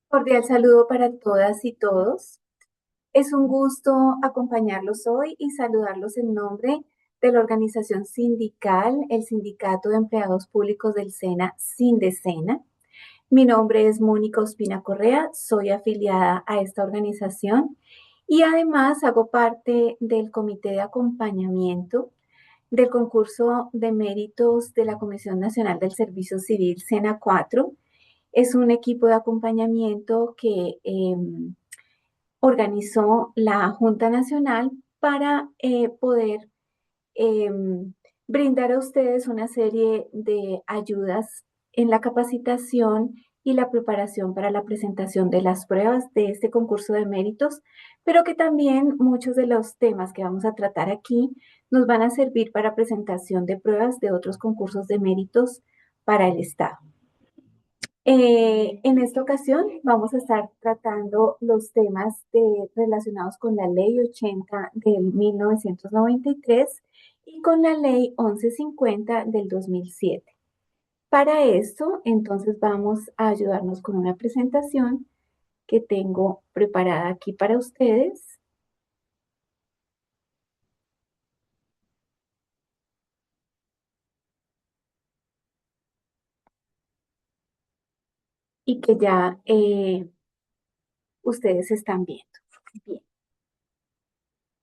Cordial saludo para todas y todos. Es un gusto acompañarlos hoy y saludarlos en nombre de la organización sindical, el Sindicato de Empleados Públicos del SENA, Sindesena. Mi nombre es Mónica Ospina Correa, soy afiliada a esta organización y además hago parte del comité de acompañamiento del concurso de méritos de la Comisión Nacional del Servicio Civil, SENA 4. Es un equipo de acompañamiento que organizó la Junta Nacional para poder eh, brindar a ustedes una serie de ayudas en la capacitación y la preparación para la presentación de las pruebas de este concurso de méritos, pero que también muchos de los temas que vamos a tratar aquí nos van a servir para presentación de pruebas de otros concursos de méritos para el Estado. En esta ocasión vamos a estar tratando los temas relacionados con la Ley 80 del 1993 y con la Ley 1150 del 2007. Para esto, entonces vamos a ayudarnos con una presentación que tengo preparada aquí para ustedes y que ya ustedes están viendo. Bien.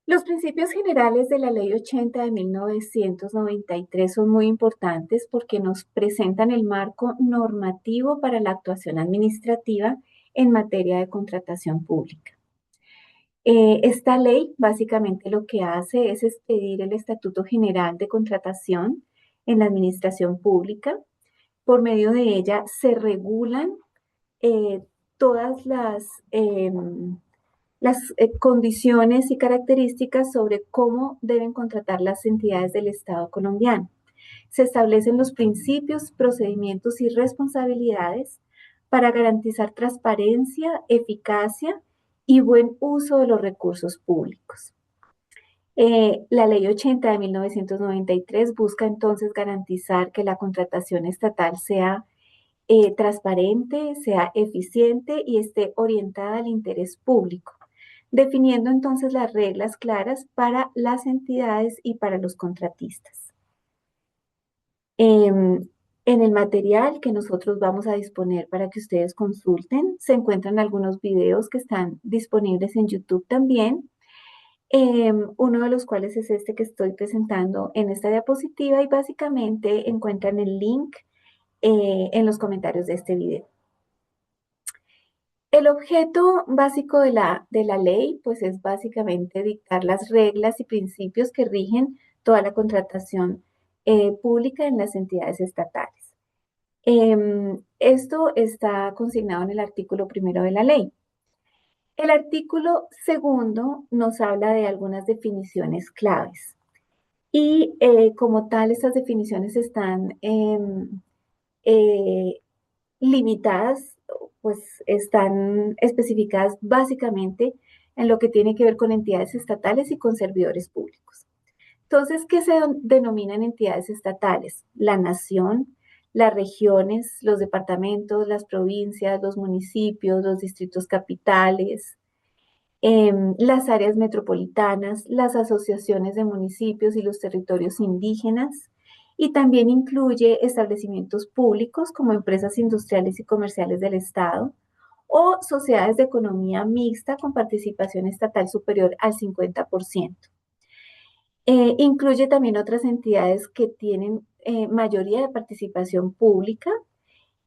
Los principios generales de la Ley 80 de 1993 son muy importantes porque nos presentan el marco normativo para la actuación administrativa en materia de contratación pública. Esta ley básicamente lo que hace es expedir el Estatuto General de Contratación en la Administración Pública. Por medio de ella se regulan eh, todas las condiciones y características sobre cómo deben contratar las entidades del Estado colombiano. Se establecen los principios, procedimientos y responsabilidades para garantizar transparencia, eficacia y buen uso de los recursos públicos. La Ley 80 de 1993 busca entonces garantizar que la contratación estatal sea transparente, sea eficiente y esté orientada al interés público, definiendo entonces las reglas claras para las entidades y para los contratistas. En el material que nosotros vamos a disponer para que ustedes consulten, se encuentran algunos videos que están disponibles en YouTube también, uno de los cuales es este que estoy presentando en esta diapositiva y básicamente encuentran el link en los comentarios de este video. El objeto básico de la ley, pues es básicamente dictar las reglas y principios que rigen toda la contratación pública en las entidades estatales. Esto está consignado en el artículo primero de la ley. El artículo segundo nos habla de algunas definiciones claves y como tal estas definiciones están eh, limitadas, pues están especificadas básicamente en lo que tiene que ver con entidades estatales y con servidores públicos. Entonces, ¿qué se denominan entidades estatales? La nación, las regiones, los departamentos, las provincias, los municipios, los distritos capitales, las áreas metropolitanas, las asociaciones de municipios y los territorios indígenas, y también incluye establecimientos públicos como empresas industriales y comerciales del Estado o sociedades de economía mixta con participación estatal superior al 50%. Incluye también otras entidades que tienen mayoría de participación pública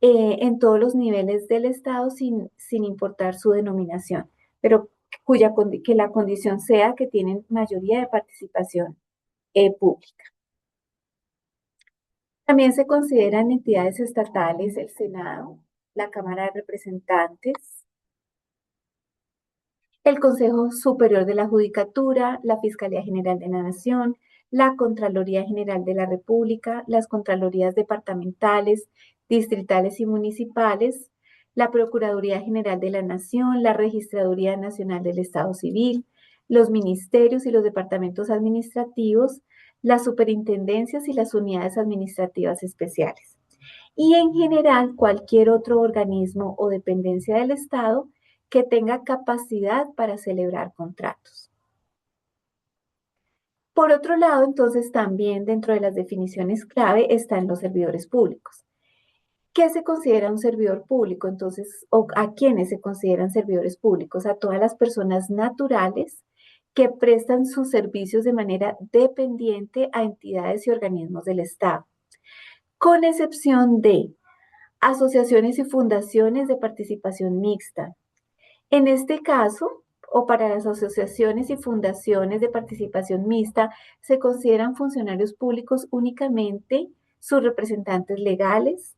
en todos los niveles del Estado sin importar su denominación, pero que la condición sea que tienen mayoría de participación pública. También se consideran entidades estatales el Senado, la Cámara de Representantes, el Consejo Superior de la Judicatura, la Fiscalía General de la Nación, la Contraloría General de la República, las Contralorías departamentales, distritales y municipales, la Procuraduría General de la Nación, la Registraduría Nacional del Estado Civil, los ministerios y los departamentos administrativos, las superintendencias y las unidades administrativas especiales. y en general cualquier otro organismo o dependencia del Estado que tenga capacidad para celebrar contratos. Por otro lado, entonces también dentro de las definiciones clave están los servidores públicos. ¿Qué se considera un servidor público? Entonces, ¿o a quiénes se consideran servidores públicos? A todas las personas naturales que prestan sus servicios de manera dependiente a entidades y organismos del Estado, con excepción de asociaciones y fundaciones de participación mixta. En este caso, o para las asociaciones y fundaciones de participación mixta, se consideran funcionarios públicos únicamente sus representantes legales,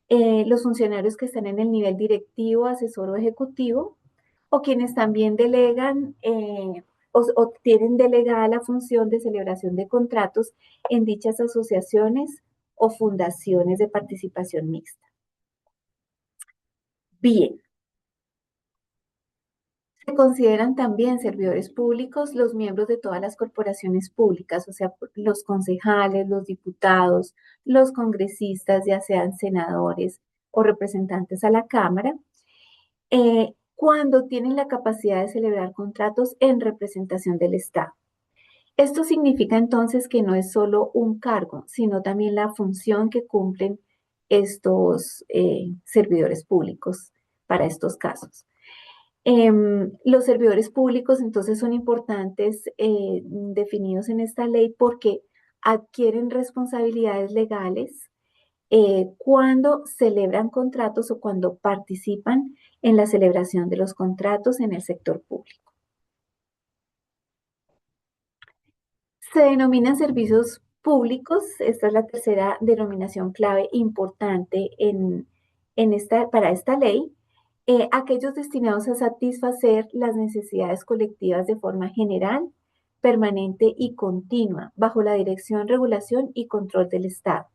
los funcionarios que están en el nivel directivo, asesor o ejecutivo, o quienes también delegan o tienen delegada la función de celebración de contratos en dichas asociaciones o fundaciones de participación mixta. Bien, se consideran también servidores públicos los miembros de todas las corporaciones públicas, o sea, los concejales, los diputados, los congresistas, ya sean senadores o representantes a la Cámara, cuando tienen la capacidad de celebrar contratos en representación del Estado. Esto significa entonces que no es solo un cargo, sino también la función que cumplen estos servidores públicos para estos casos. Los servidores públicos entonces son importantes definidos en esta ley porque adquieren responsabilidades legales cuando celebran contratos o cuando participan en la celebración de los contratos en el sector público. Se denominan servicios públicos, esta es la tercera denominación clave importante para esta ley, aquellos destinados a satisfacer las necesidades colectivas de forma general, permanente y continua, bajo la dirección, regulación y control del Estado.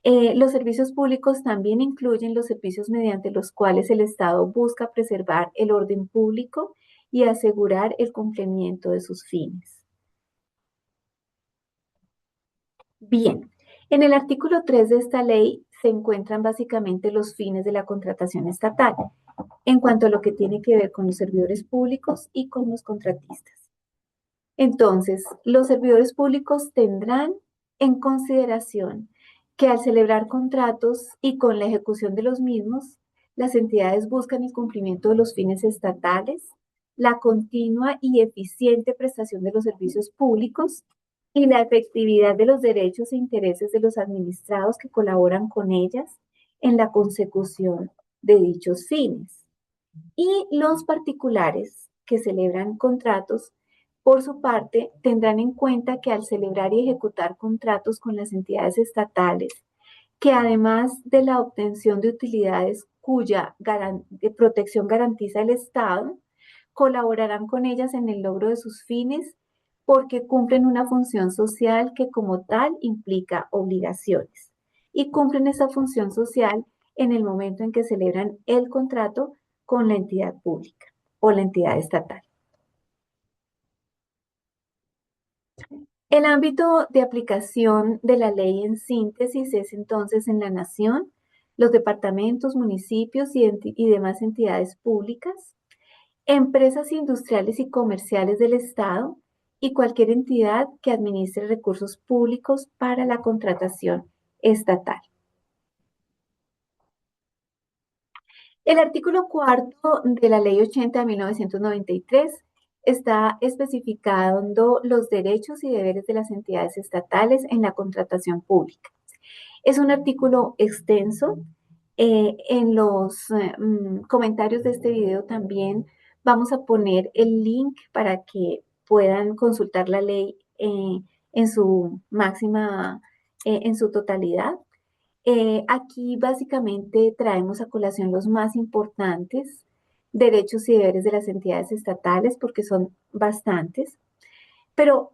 Los servicios públicos también incluyen los servicios mediante los cuales el Estado busca preservar el orden público y asegurar el cumplimiento de sus fines. Bien, en el artículo 3 de esta ley se encuentran básicamente los fines de la contratación estatal, en cuanto a lo que tiene que ver con los servidores públicos y con los contratistas. Entonces, los servidores públicos tendrán en consideración que al celebrar contratos y con la ejecución de los mismos, las entidades buscan el cumplimiento de los fines estatales, la continua y eficiente prestación de los servicios públicos y la efectividad de los derechos e intereses de los administrados que colaboran con ellas en la consecución de dichos fines. Y los particulares que celebran contratos, por su parte, tendrán en cuenta que al celebrar y ejecutar contratos con las entidades estatales, que además de la obtención de utilidades cuya protección garantiza el Estado, colaborarán con ellas en el logro de sus fines porque cumplen una función social que como tal implica obligaciones. Y cumplen esa función social en el momento en que celebran el contrato con la entidad pública o la entidad estatal. El ámbito de aplicación de la ley en síntesis es entonces en la nación, los departamentos, municipios y demás entidades públicas, empresas industriales y comerciales del Estado y cualquier entidad que administre recursos públicos para la contratación estatal. El artículo 4 de la Ley 80 de 1993 está especificando los derechos y deberes de las entidades estatales en la contratación pública. Es un artículo extenso. En los comentarios de este video también vamos a poner el link para que puedan consultar la ley en su máxima, en su totalidad. Aquí básicamente traemos a colación los más importantes derechos y deberes de las entidades estatales, porque son bastantes, pero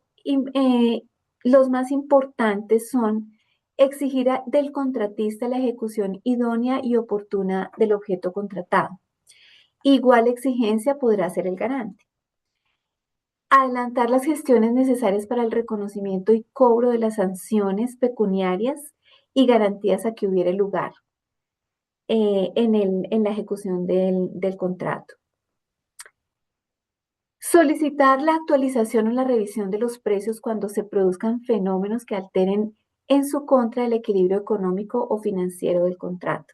los más importantes son exigir del contratista la ejecución idónea y oportuna del objeto contratado. Igual exigencia podrá ser el garante. Adelantar las gestiones necesarias para el reconocimiento y cobro de las sanciones pecuniarias y garantías a que hubiere lugar en la ejecución del contrato. Solicitar la actualización o la revisión de los precios cuando se produzcan fenómenos que alteren en su contra el equilibrio económico o financiero del contrato.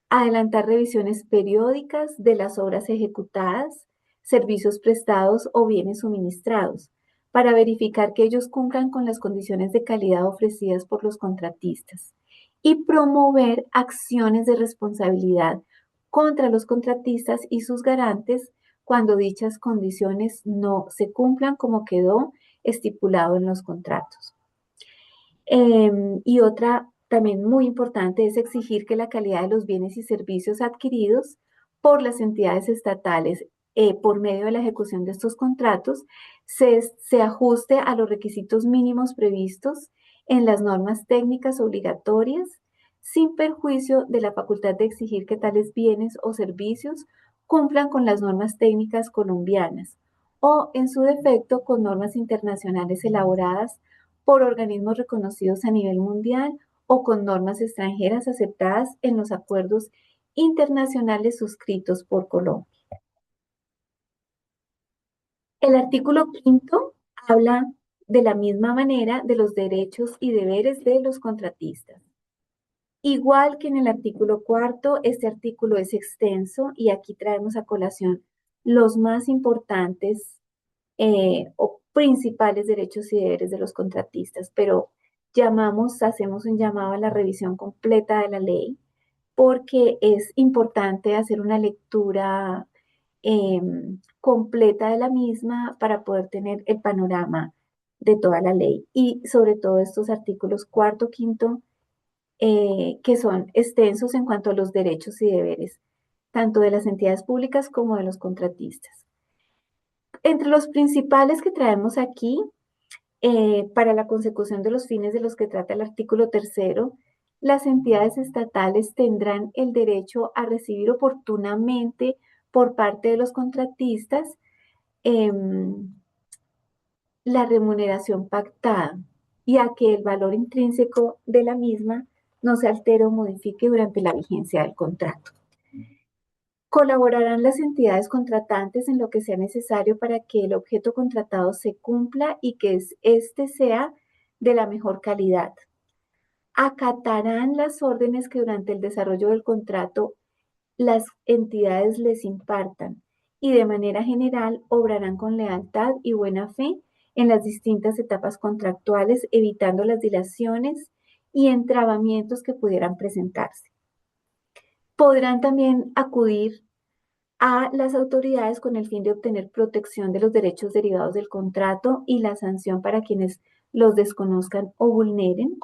Adelantar revisiones periódicas de las obras ejecutadas, servicios prestados o bienes suministrados, para verificar que ellos cumplan con las condiciones de calidad ofrecidas por los contratistas. Y promover acciones de responsabilidad contra los contratistas y sus garantes cuando dichas condiciones no se cumplan como quedó estipulado en los contratos. Y otra también muy importante es exigir que la calidad de los bienes y servicios adquiridos por las entidades estatales por medio de la ejecución de estos contratos se ajuste a los requisitos mínimos previstos en las normas técnicas obligatorias, sin perjuicio de la facultad de exigir que tales bienes o servicios cumplan con las normas técnicas colombianas o, en su defecto, con normas internacionales elaboradas por organismos reconocidos a nivel mundial o con normas extranjeras aceptadas en los acuerdos internacionales suscritos por Colombia. El artículo 5 habla de la misma manera de los derechos y deberes de los contratistas. Igual que en el artículo 4, este artículo es extenso y aquí traemos a colación los más importantes o principales derechos y deberes de los contratistas, pero hacemos un llamado a la revisión completa de la ley porque es importante hacer una lectura completa de la misma para poder tener el panorama de toda la ley y sobre todo estos artículos cuarto, quinto, que son extensos en cuanto a los derechos y deberes, tanto de las entidades públicas como de los contratistas. Entre los principales que traemos aquí, para la consecución de los fines de los que trata el artículo 3, las entidades estatales tendrán el derecho a recibir oportunamente por parte de los contratistas la remuneración pactada y a que el valor intrínseco de la misma no se altere o modifique durante la vigencia del contrato. Colaborarán las entidades contratantes en lo que sea necesario para que el objeto contratado se cumpla y que éste sea de la mejor calidad. Acatarán las órdenes que durante el desarrollo del contrato las entidades les impartan y de manera general obrarán con lealtad y buena fe en las distintas etapas contractuales, evitando las dilaciones y entrabamientos que pudieran presentarse. Podrán también acudir a las autoridades con el fin de obtener protección de los derechos derivados del contrato y la sanción para quienes los desconozcan o vulneren,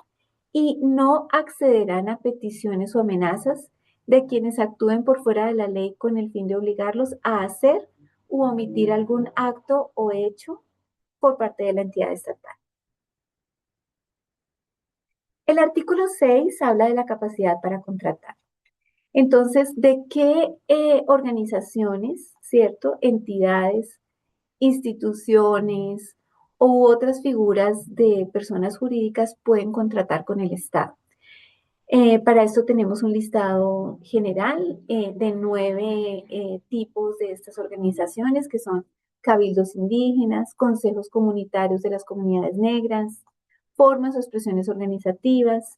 y no accederán a peticiones o amenazas de quienes actúen por fuera de la ley con el fin de obligarlos a hacer u omitir algún acto o hecho por parte de la entidad estatal. El artículo 6 habla de la capacidad para contratar. Entonces, ¿de qué organizaciones, cierto, entidades, instituciones u otras figuras de personas jurídicas pueden contratar con el Estado? Para esto tenemos un listado general de 9 tipos de estas organizaciones, que son cabildos indígenas, consejos comunitarios de las comunidades negras, formas o expresiones organizativas,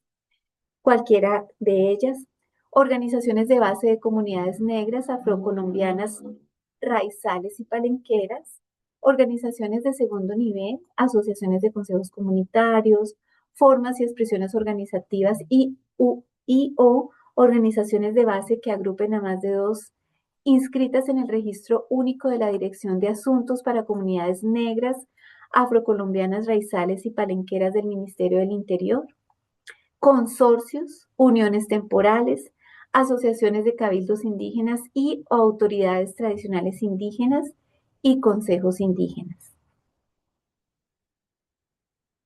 cualquiera de ellas, organizaciones de base de comunidades negras, afrocolombianas, raizales y palenqueras, organizaciones de segundo nivel, asociaciones de consejos comunitarios, formas y expresiones organizativas o organizaciones de base que agrupen a más de 2 inscritas en el registro único de la Dirección de Asuntos para Comunidades Negras, Afrocolombianas, Raizales y Palenqueras del Ministerio del Interior, consorcios, uniones temporales, asociaciones de cabildos indígenas y autoridades tradicionales indígenas y consejos indígenas.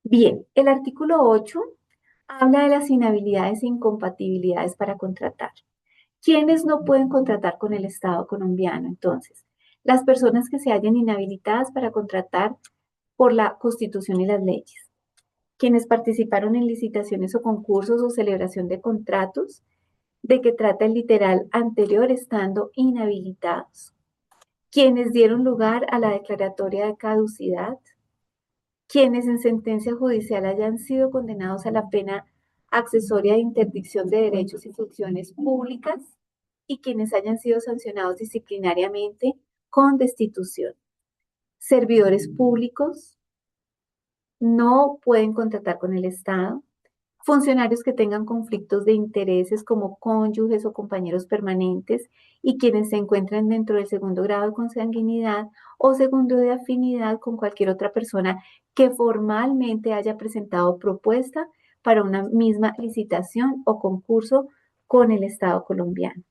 Bien, el artículo 8 habla de las inhabilidades e incompatibilidades para contratar. ¿Quiénes no pueden contratar con el Estado colombiano? Entonces, las personas que se hallen inhabilitadas para contratar por la Constitución y las leyes. quienes participaron en licitaciones o concursos o celebración de contratos, de que trata el literal anterior estando inhabilitados, quienes dieron lugar a la declaratoria de caducidad, quienes en sentencia judicial hayan sido condenados a la pena accesoria de interdicción de derechos y funciones públicas y quienes hayan sido sancionados disciplinariamente con destitución. Servidores públicos no pueden contratar con el Estado. Funcionarios que tengan conflictos de intereses como cónyuges o compañeros permanentes y quienes se encuentren dentro del segundo grado de consanguinidad o segundo de afinidad con cualquier otra persona que formalmente haya presentado propuesta para una misma licitación o concurso con el Estado colombiano.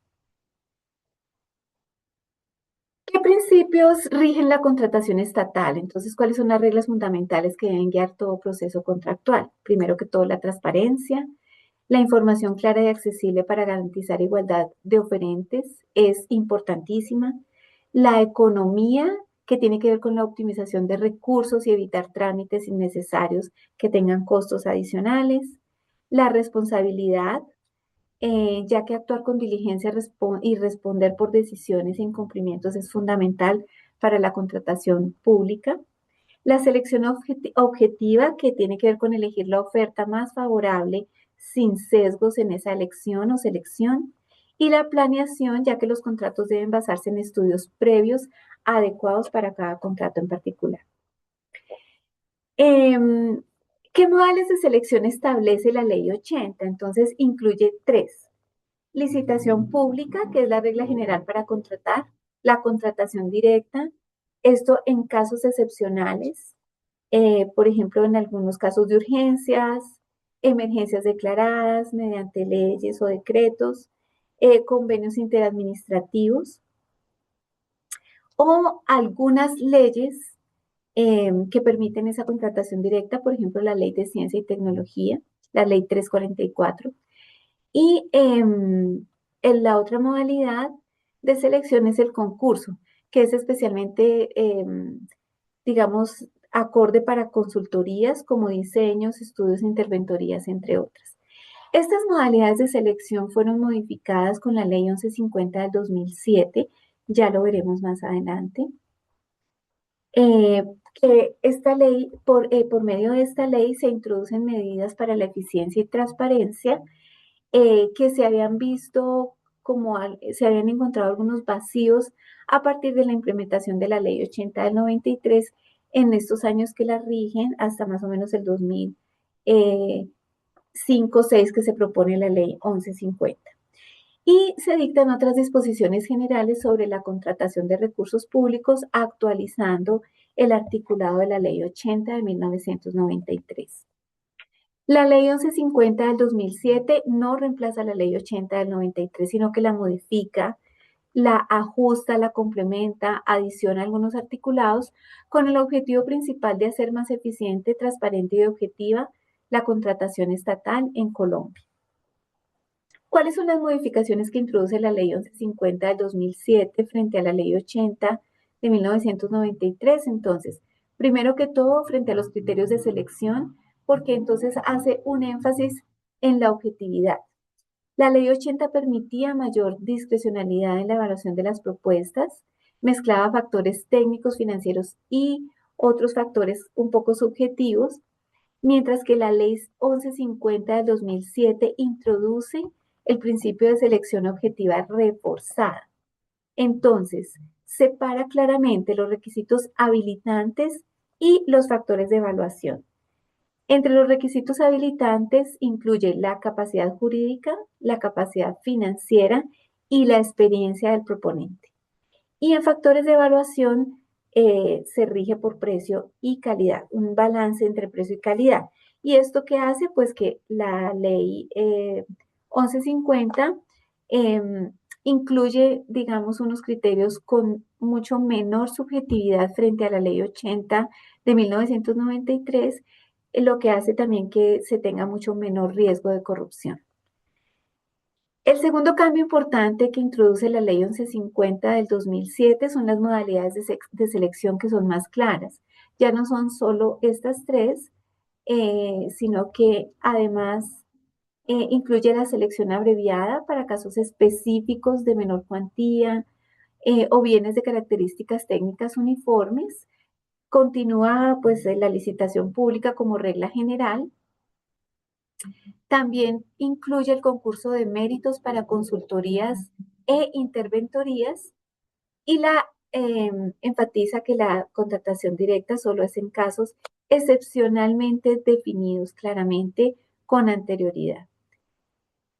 ¿Qué principios rigen la contratación estatal? Entonces, ¿cuáles son las reglas fundamentales que deben guiar todo proceso contractual? Primero que todo, la transparencia. La información clara y accesible para garantizar igualdad de oferentes es importantísima. La economía, que tiene que ver con la optimización de recursos y evitar trámites innecesarios que tengan costos adicionales. La responsabilidad, ya que actuar con diligencia y responder por decisiones e incumplimientos es fundamental para la contratación pública. La selección objetiva, que tiene que ver con elegir la oferta más favorable sin sesgos en esa elección o selección. Y la planeación, ya que los contratos deben basarse en estudios previos adecuados para cada contrato en particular. ¿Qué modales de selección establece la Ley 80? Entonces, incluye tres. Licitación pública, que es la regla general para contratar. La contratación directa, esto en casos excepcionales, por ejemplo, en algunos casos de urgencias, emergencias declaradas mediante leyes o decretos, convenios interadministrativos o algunas leyes que permiten esa contratación directa, por ejemplo, la Ley de Ciencia y Tecnología, la Ley 344. Y en la otra modalidad de selección es el concurso, que es especialmente, digamos, acorde para consultorías como diseños, estudios, interventorías, entre otras. Estas modalidades de selección fueron modificadas con la Ley 1150 del 2007, ya lo veremos más adelante. Que esta ley, por medio de esta ley se introducen medidas para la eficiencia y transparencia que se habían visto como se habían encontrado algunos vacíos a partir de la implementación de la Ley 80 del 93 en estos años que la rigen hasta más o menos el 2005 o 6 que se propone la Ley 1150. Y se dictan otras disposiciones generales sobre la contratación de recursos públicos, actualizando el articulado de la Ley 80 de 1993. La Ley 1150 del 2007 no reemplaza la Ley 80 del 93, sino que la modifica, la ajusta, la complementa, adiciona algunos articulados con el objetivo principal de hacer más eficiente, transparente y objetiva la contratación estatal en Colombia. ¿Cuáles son las modificaciones que introduce la Ley 1150 del 2007 frente a la Ley 80 de 1993? Entonces, primero que todo, frente a los criterios de selección, porque entonces hace un énfasis en la objetividad. La Ley 80 permitía mayor discrecionalidad en la evaluación de las propuestas, mezclaba factores técnicos, financieros y otros factores un poco subjetivos, mientras que la Ley 1150 del 2007 introduce el principio de selección objetiva reforzada. Entonces, separa claramente los requisitos habilitantes y los factores de evaluación. Entre los requisitos habilitantes incluye la capacidad jurídica, la capacidad financiera y la experiencia del proponente. Y en factores de evaluación se rige por precio y calidad, un balance entre precio y calidad. ¿Y esto qué hace? Pues que la ley 1150 incluye, digamos, unos criterios con mucho menor subjetividad frente a la ley 80 de 1993, lo que hace también que se tenga mucho menor riesgo de corrupción. El segundo cambio importante que introduce la Ley 1150 del 2007 son las modalidades de selección que son más claras. Ya no son solo estas tres, sino que además incluye la selección abreviada para casos específicos de menor cuantía o bienes de características técnicas uniformes. Continúa pues la licitación pública como regla general. También incluye el concurso de méritos para consultorías e interventorías y enfatiza que la contratación directa solo es en casos excepcionalmente definidos claramente con anterioridad.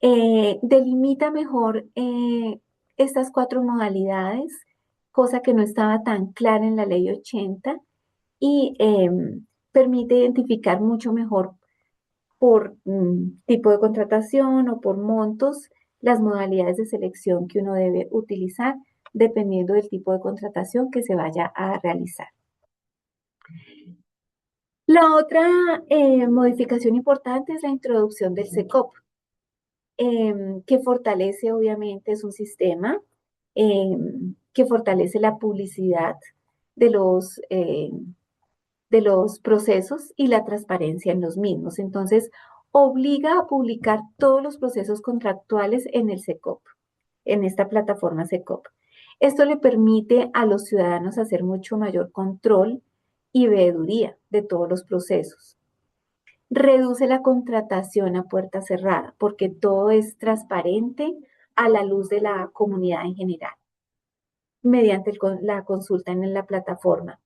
Delimita mejor estas cuatro modalidades, cosa que no estaba tan clara en la ley 80 y permite identificar mucho mejor por tipo de contratación o por montos las modalidades de selección que uno debe utilizar dependiendo del tipo de contratación que se vaya a realizar. La otra modificación importante es la introducción del SECOP, que fortalece, obviamente, es un sistema que fortalece la publicidad de de los procesos y la transparencia en los mismos. Entonces, obliga a publicar todos los procesos contractuales en el SECOP, en esta plataforma SECOP. Esto le permite a los ciudadanos hacer mucho mayor control y veeduría de todos los procesos. Reduce la contratación a puerta cerrada porque todo es transparente a la luz de la comunidad en general, mediante la consulta en la plataforma.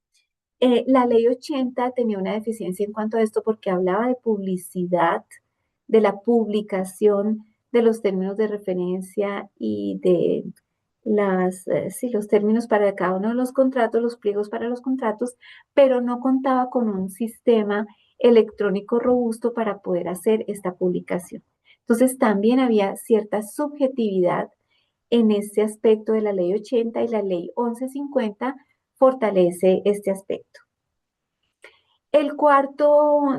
La ley 80 tenía una deficiencia en cuanto a esto porque hablaba de publicidad, de la publicación de los términos de referencia y de los términos para cada uno de los contratos, los pliegos para los contratos, pero no contaba con un sistema electrónico robusto para poder hacer esta publicación. Entonces también había cierta subjetividad en este aspecto de la ley 80 y la ley 1150 fortalece este aspecto.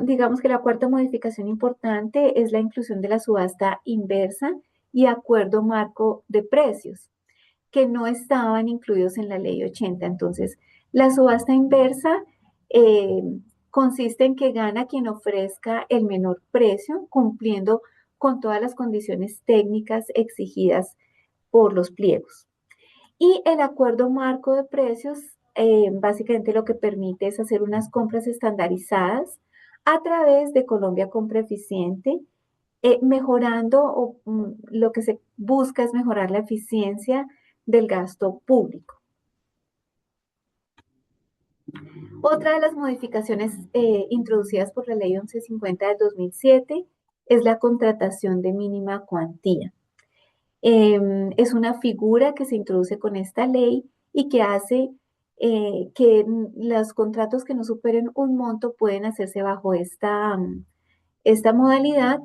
Digamos que la cuarta modificación importante es la inclusión de la subasta inversa y acuerdo marco de precios, que no estaban incluidos en la ley 80. Entonces, la subasta inversa eh, consiste en que gana quien ofrezca el menor precio, cumpliendo con todas las condiciones técnicas exigidas por los pliegos. Y el acuerdo marco de precios básicamente lo que permite es hacer unas compras estandarizadas a través de Colombia Compra Eficiente, mejorando o lo que se busca es mejorar la eficiencia del gasto público. Otra de las modificaciones introducidas por la Ley 1150 del 2007 es la contratación de mínima cuantía. Es una figura que se introduce con esta ley y que hace que los contratos que no superen un monto pueden hacerse bajo esta modalidad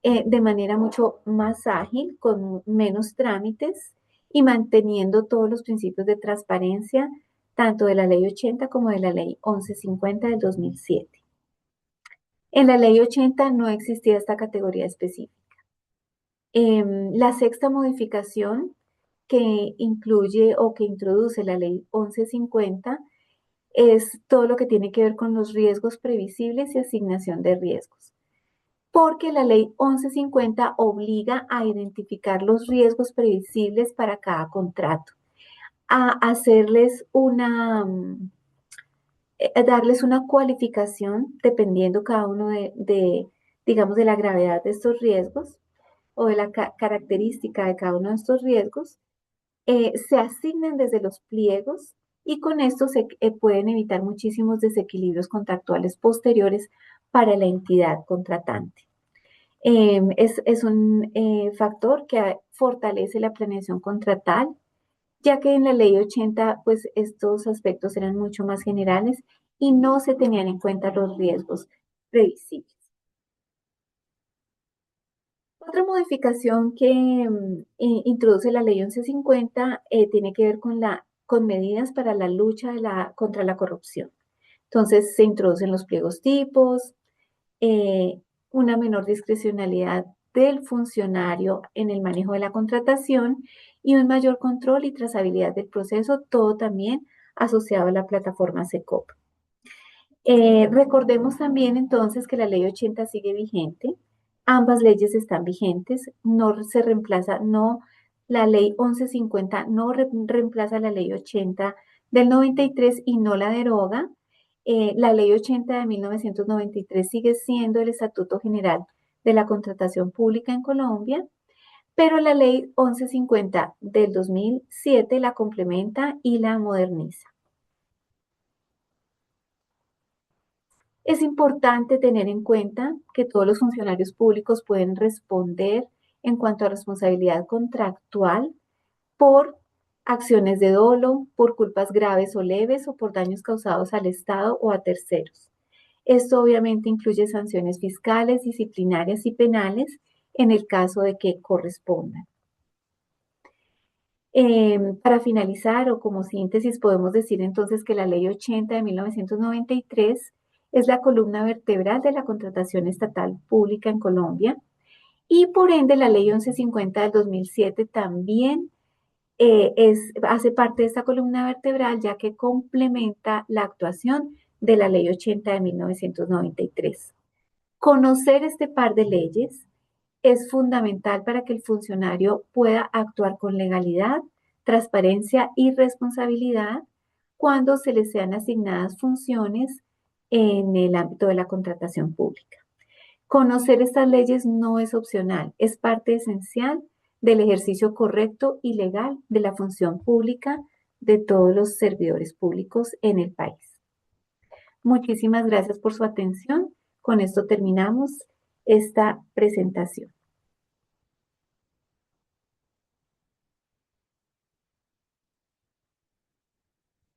de manera mucho más ágil, con menos trámites y manteniendo todos los principios de transparencia, tanto de la Ley 80 como de la Ley 1150 del 2007. En la Ley 80 no existía esta categoría específica. La sexta modificación que incluye o que introduce la Ley 1150 es todo lo que tiene que ver con los riesgos previsibles y asignación de riesgos. Porque la ley 1150 obliga a identificar los riesgos previsibles para cada contrato, a hacerles darles una cualificación dependiendo cada uno digamos, de la gravedad de estos riesgos o de la característica de cada uno de estos riesgos, se asignan desde los pliegos y con esto se pueden evitar muchísimos desequilibrios contractuales posteriores para la entidad contratante. Es un factor que fortalece la planeación contratal, ya que en la ley 80, pues estos aspectos eran mucho más generales y no se tenían en cuenta los riesgos previsibles. Otra modificación que introduce la ley 1150 tiene que ver con medidas para la lucha contra la corrupción. Entonces se introducen los pliegos tipos, una menor discrecionalidad del funcionario en el manejo de la contratación y un mayor control y trazabilidad del proceso, todo también asociado a la plataforma SECOP. Recordemos también entonces que la ley 80 sigue vigente, ambas leyes están vigentes, no se reemplaza, no, la ley 1150 no reemplaza la ley 80 del 93 y no la deroga. La ley 80 de 1993 sigue siendo el Estatuto General de la Contratación Pública en Colombia, pero la ley 1150 del 2007 la complementa y la moderniza. Es importante tener en cuenta que todos los funcionarios públicos pueden responder en cuanto a responsabilidad contractual por acciones de dolo, por culpas graves o leves o por daños causados al Estado o a terceros. Esto obviamente incluye sanciones fiscales, disciplinarias y penales en el caso de que correspondan. Para finalizar o como síntesis podemos decir entonces que la Ley 80 de 1993 es la columna vertebral de la contratación estatal pública en Colombia y por ende la Ley 1150 del 2007 también hace parte de esta columna vertebral ya que complementa la actuación de la Ley 80 de 1993. Conocer este par de leyes es fundamental para que el funcionario pueda actuar con legalidad, transparencia y responsabilidad cuando se le sean asignadas funciones en el ámbito de la contratación pública. Conocer estas leyes no es opcional, es parte esencial del ejercicio correcto y legal de la función pública de todos los servidores públicos en el país. Muchísimas gracias por su atención. Con esto terminamos esta presentación.